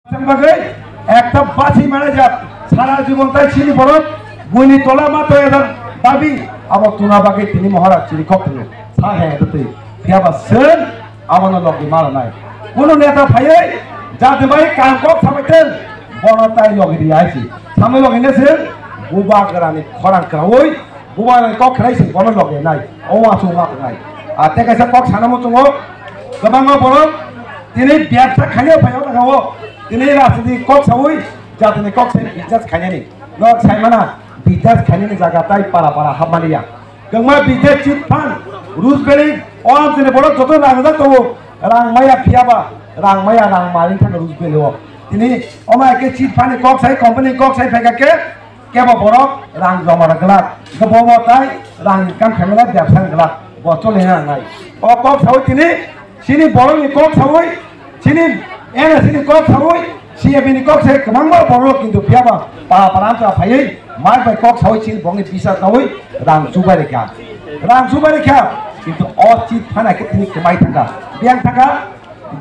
একটা বাছি মারা যাক সারা জীবন তাই চিনি বড় বইনি তোলা মাত্র এদের দাবি আবার তুনাবাকে তিনি মহারাজ চিনি কখনো সাহে এতে দেবাসেন আমার লগে মারা নাই কোন নেতা ভাইয়ে যাতে ভাই কাঙ্কক সামাইতেন বড় তাই লগে দিয়ে আইছি সামনে লগে নেছেন বুবা গ্রানি খরাং করা ওই বুবা কক খাইছে বড় লগে নাই ও আসু মাক নাই আর তেকাছে কক সানামো চঙ্গ গোবাং বড় তিনি ব্যবসা খাইয়ে ভাইও লাগাও তিনি রাজনীতি কক সাউই যাতে কক সাই বিজাস খাইনি লক সাইমানা বিজাস খাইনি জায়গা তাই পারা পারা হামালিয়া গংমা বিজাস চিট ফান রুজ বেলি অন তিনি বড় যত রাগদা তো রাং মায়া ফিয়াবা রাং মায়া রাং মারিন থাকা রুজ বেলি ও তিনি অমাকে চিট ফানি কক সাই কোম্পানি কক সাই ফেকাকে কেবা বড় রাং জমা রাখলা গবম তাই রাং কাম খাইলা ব্যবসা গলা বচলে নাই ও কক সাউই তিনি সিনি বড় নি কক সাউই সিনি এনে সিনি কক সাউই সিএবিনি কক সাই কমাংবা বড় কিন্তু ফিয়াবা পারা পারাঞ্চা ফাইयै মার বাই কক সাউই সিনি বঙ্গি বিসা সাউই রাং সুবাই রেখা কিন্তু অচিত ফানাকে তিনি কমাই থাকা বিয়াং থাকা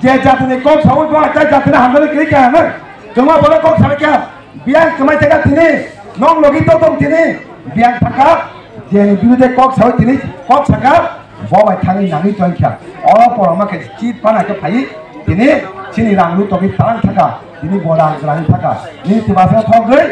যে জাতিনি কক সাউই তো আটা জাতিনি হামলে কে কে না জমা বড় কক সাউই কে বিয়াং কমাই থাকা তিনি নং লগিত দম তিনি বিয়াং থাকা যে বিরুদ্ধে কক সাউই তিনি কক সাকা ববাই থাঙি নাঙি জংখ্যা অপর আমাকে চিত ফানাকে ফাই তিনি সিনি রাংলু তবি তারাং থাকা তিনি বড় গ্রানি থাকা তিনি তিবাসা থগৈ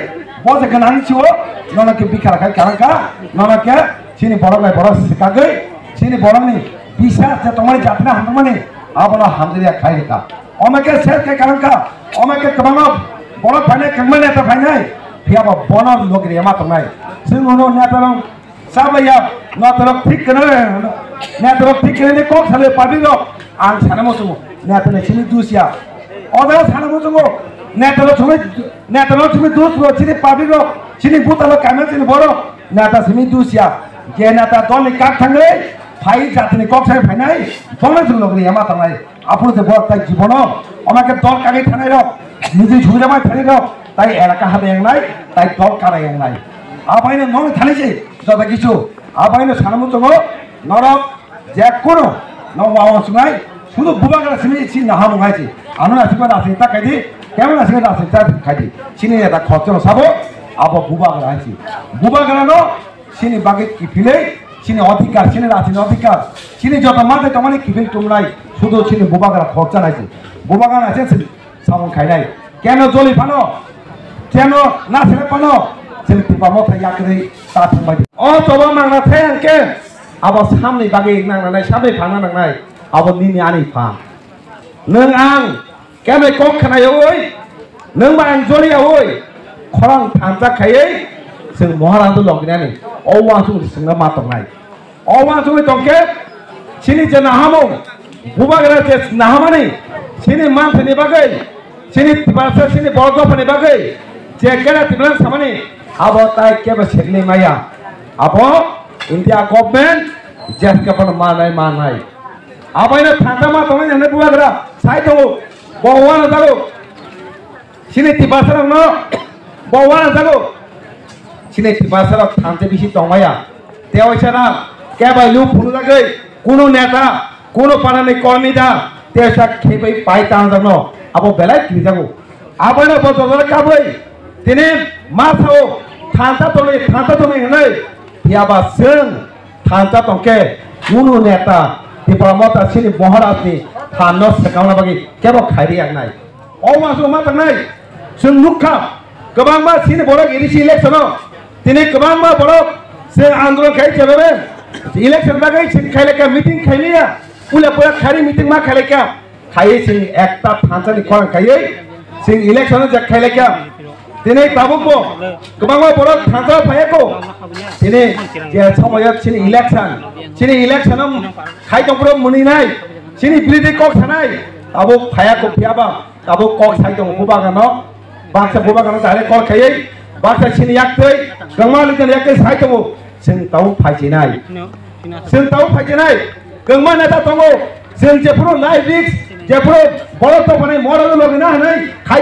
বজে গনানি ছিও ননকে বিখার খাই কারণকা ননকে সিনি বড় গায় বড় শিকাগৈ সিনি বড়নি বিশ্বাস যে তোমার যাত্রা হামমানে আবলা হামদিয়া খাই রেখা আমাকে শেষ কে কারণকা আমাকে কমাম বড় ফাইনে কমনে তা ফাইনাই ফিয়াবা বনর লোকরে এমা তমাই সিংহনো নেতারং সাবাইয়া নতরক ঠিক করে নেতারক ঠিক করে কক সালে পাবিলো আং সানামো সুমো নেতানে সিনি দুসিয়া অদা সানামো সুমো নেতারক তুমি দুস সিনি পাবিলো সিনি বুতালো কামে সিনি বড় নেতা সিনি দুসিয়া যে নেতা দলনি কাক থাঙ্গে ফাই জাতিনি কক সাই ফাইনাই দলে জন্য লোকরে এমা তমাই আপনি যে বড় তাই জীবন আমাকে দল কাগে থানাই রক নিজে ঝুড়ামাই থানি রক তাই এলাকা হাতে নাই তাই দল কারাই নাই আপাইনে নং থানিছে যত কিছু আপাইনে সানামো চঙ্গ নরক যে কোনো নবাওয়া সুনাই শুধু বুবাগারা সিনি সিন নাহামু গাইছে আনো আসিবা আছে তা কাইদি কেমন আসিবা আছে তা কাইদি সিনি এটা খরচন সাবো আবো বুবাগারা আইছি বুবাগারা নো সিনি বাগে কি ফিলে সিনি অধিকার সিনি রাসিন অধিকার সিনি যত মাতে তমানে কি ফিল তোমরাই শুধু সিনি বুবাগারা খরচা নাইছে বুবাগারা আছে সামন খাইলাই কেন জলি ফানো কেন না ছেলে পানো ছেলে টিপা মথা ইয়াকরে তা থাকবাই ও তবা মাংনা থায়াंके আবার সামনে বাগে নাংনাই সামনে ফানা নাংনাই আবার নিনি আনি ফা नों आं केमे कक खानाय ओय नों मा आं जलिया ओय खरां थांजा खायै जों महाराज लगिनानि अवा सुं सिंगा मातनाय अवा सुं तंके सिनि जे नाहामो बुबागरा जे नाहामानि सिनि मानथनि बागै सिनि तिबासा सिनि बरगफनि बागै जे केरा तिबलां सामानि आबो ताय केबे सेगले माया आबो इंडिया गवर्नमेंट जेस केबल मानाय आबायना थांगा मा तंनाय ने बुबागरा साइतो बवाना जागो सिनि तिबासा न बवाना जागो सिनि तिबासा थांते बिसि तंमाया तेवसाना केबे लु फुनु लागै कोनो नेता कोनो पानानि कर्मीदा तेसा खेबै पाइतान जानो आबो बेलाय कि जागो आबायना बजर काबै तिनि मा थाओ थांता तोनै हनै याबा जों थांता तंके कोनो नेता तिबामता सिनि महाराजनि थानो सकावना बागै केबो खायरि आंनाय अमासो मा थांनाय जों नुखा गोबां मा सिनि बरक इरिसि इलेक्शन तिनि गोबां मा बरक जों आन्दोलन खाय जेबे इलेक्शन बागै सिनि खायलेका मिटिं खायलिया पुला पुला खारि मिटिं मा खायलेका खायै सिनि एकता थांसानि खरां खायै सिं इलेक्शन जे खायलेका दिनै ताबुको गोबां मा बरक थांसा फायको दिनै जे समय सिनि इलेक्शन खाय दंब्रो मुनिनाय सिनि बिलिदि कक थानाय ताबु फायाको फियाबा ताबु कक साइ दं बुबागानो बाक्सा बुबागानो दाइरेक्ट कल खायै बाक्सा सिनि याक्तै गंमा लिजन याक्तै साइ दं जों ताबु फायजेनाय गंमा नेता दङ जों जेफोरो लाइफ रिस्क जेफोरो बरक दफानि मरल लगना हनै खाय